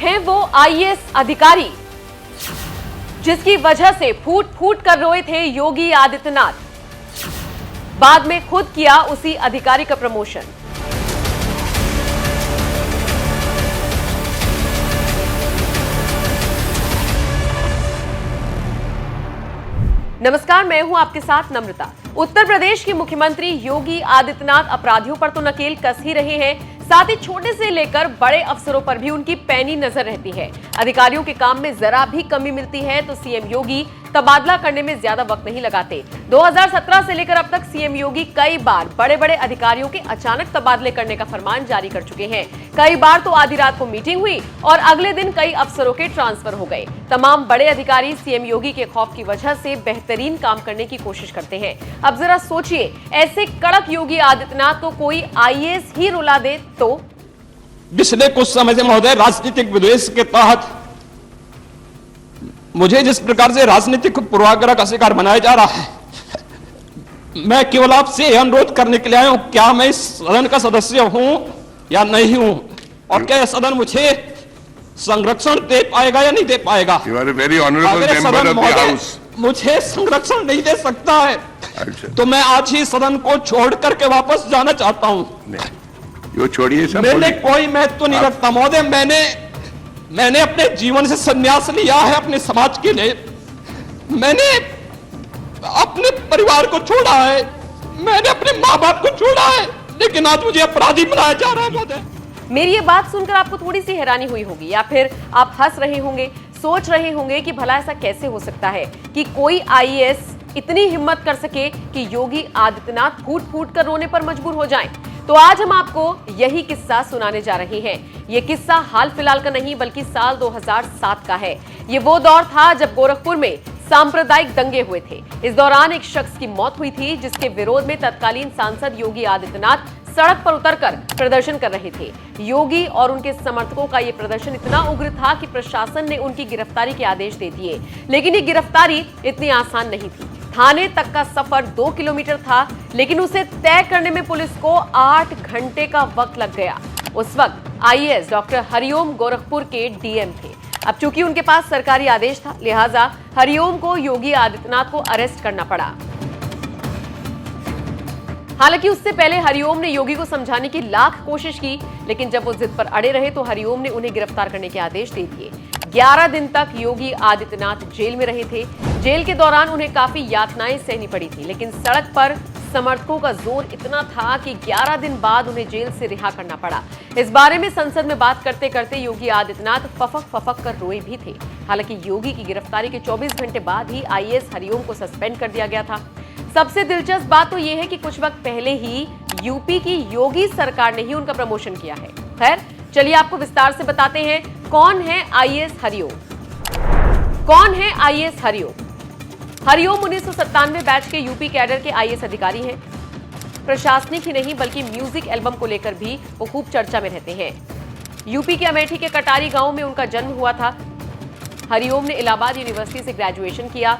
हैं वो आईएएस अधिकारी जिसकी वजह से फूट फूट कर रोए थे योगी आदित्यनाथ। बाद में खुद किया उसी अधिकारी का प्रमोशन। नमस्कार, मैं हूं आपके साथ नम्रता। उत्तर प्रदेश के मुख्यमंत्री योगी आदित्यनाथ अपराधियों पर तो नकेल कस ही रहे हैं, साथ ही छोटे से लेकर बड़े अफसरों पर भी उनकी पैनी नजर रहती है। अधिकारियों के काम में जरा भी कमी मिलती है तो सीएम योगी तबादला करने में ज्यादा वक्त नहीं लगाते। 2017 से लेकर अब तक सीएम योगी कई बार बड़े बड़े अधिकारियों के अचानक तबादले करने का फरमान जारी कर चुके हैं। कई बार तो आधी रात को मीटिंग हुई और अगले दिन कई अफसरों के ट्रांसफर हो गए। तमाम बड़े अधिकारी सीएम योगी के खौफ की वजह से बेहतरीन काम करने की कोशिश करते हैं। अब जरा सोचिए, ऐसे कड़क योगी आदित्यनाथ को कोई आईएएस ही रुला दे तो। पिछले कुछ समय से महोदय राजनीतिक विद्वेष के तहत मुझे जिस प्रकार से राजनीतिक पूर्वाग्रह का शिकार बनाया जा रहा है, मैं केवल आपसे यह अनुरोध करने के लिए आया हूं, क्या मैं इस सदन का सदस्य हूं या नहीं हूं, और क्या यह सदन मुझे संरक्षण दे पाएगा या नहीं दे पाएगा। You are a very honorable member of the house. मुझे संरक्षण नहीं दे सकता है, तो मैं आज ही सदन को छोड़ करके वापस जाना चाहता हूं। यो छोड़िए सब। मैंने कोई महत्व नहीं रखता महोदय। मैंने अपने जीवन से संन्यास लिया है अपने समाज के लिए। मैंने अपने परिवार को छोड़ा है, मैंने अपने माँ बाप को छोड़ा है, लेकिन आज मुझे अपराधी बनाया जा रहा है महोदय। मेरी ये बात सुनकर आपको थोड़ी सी हैरानी हुई होगी, या फिर आप हंस रहे होंगे, सोच रहे होंगे कि भला ऐसा कैसे हो सकता है कि कोई आईएएस इतनी हिम्मत कर सके कि योगी आदित्यनाथ फूट फूट कर रोने पर मजबूर हो जाएं। तो आज हम आपको यही किस्सा सुनाने जा रहे हैं। ये किस्सा हाल फिलहाल का नहीं बल्कि साल 2007 का है। ये वो दौर था जब गोरखपुर में सांप्रदायिक दंगे हुए थे। इस दौरान एक शख्स की मौत हुई थी जिसके विरोध में तत्कालीन सांसद योगी आदित्यनाथ सड़क पर उतरकर प्रदर्शन कर रहे थे। योगी और उनके समर्थकों का यह प्रदर्शन इतना उग्र था कि प्रशासन ने उनकी गिरफ्तारी के आदेश दे दिए। लेकिन ये गिरफ्तारी इतनी आसान नहीं थी। थाने तक का सफर 2 किलोमीटर था, लेकिन उसे तय करने में पुलिस को 8 घंटे का वक्त लग गया। उस वक्त आईएएस डॉक्टर हरिओम गोरखपुर के डीएम थे। अब चूंकि उनके पास सरकारी आदेश था, लिहाजा हरिओम को योगी आदित्यनाथ को अरेस्ट करना पड़ा। हालांकि उससे पहले हरिओम ने योगी को समझाने की लाख कोशिश की, लेकिन जब वो जिद पर अड़े रहे तो हरिओम ने उन्हें गिरफ्तार करने के आदेश दे दिए। 11 दिन तक योगी आदित्यनाथ जेल में रहे थे। जेल के दौरान उन्हें काफी यातनाएं सहनी पड़ी थी, लेकिन सड़क पर समर्थकों का जोर इतना था कि 11 दिन बाद उन्हें जेल से रिहा करना पड़ा। इस बारे में संसद में बात करते करते योगी आदित्यनाथ फफक कर रोए भी थे। हालांकि योगी की गिरफ्तारी के 24 घंटे बाद ही आईएएस हरिओम को सस्पेंड कर दिया गया था। सबसे दिलचस्प बात तो यह है कि कुछ वक्त पहले ही यूपी की योगी सरकार ने ही उनका प्रमोशन किया है। खैर, चलिए आपको विस्तार से बताते हैं कौन है आईएएस हरिओम। कौन है आईएएस हरिओम? हरिओम 1997 बैच के यूपी कैडर के आईएएस अधिकारी हैं। प्रशासनिक ही नहीं बल्कि म्यूजिक एल्बम को लेकर भी वो खूब चर्चा में रहते हैं। यूपी के अमेठी के कटारी गांव में उनका जन्म हुआ था। हरिओम ने इलाहाबाद यूनिवर्सिटी से ग्रेजुएशन किया।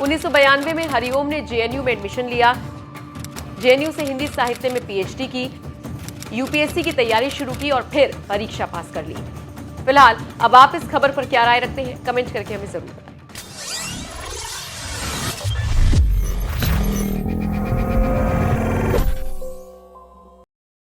1992 में हरिओम ने जेएनयू में एडमिशन लिया। जेएनयू से हिंदी साहित्य में पीएचडी की, यूपीएससी की तैयारी शुरू की और फिर परीक्षा पास कर ली। फिलहाल अब आप इस खबर पर क्या राय रखते हैं, कमेंट करके हमें जरूर बताएं।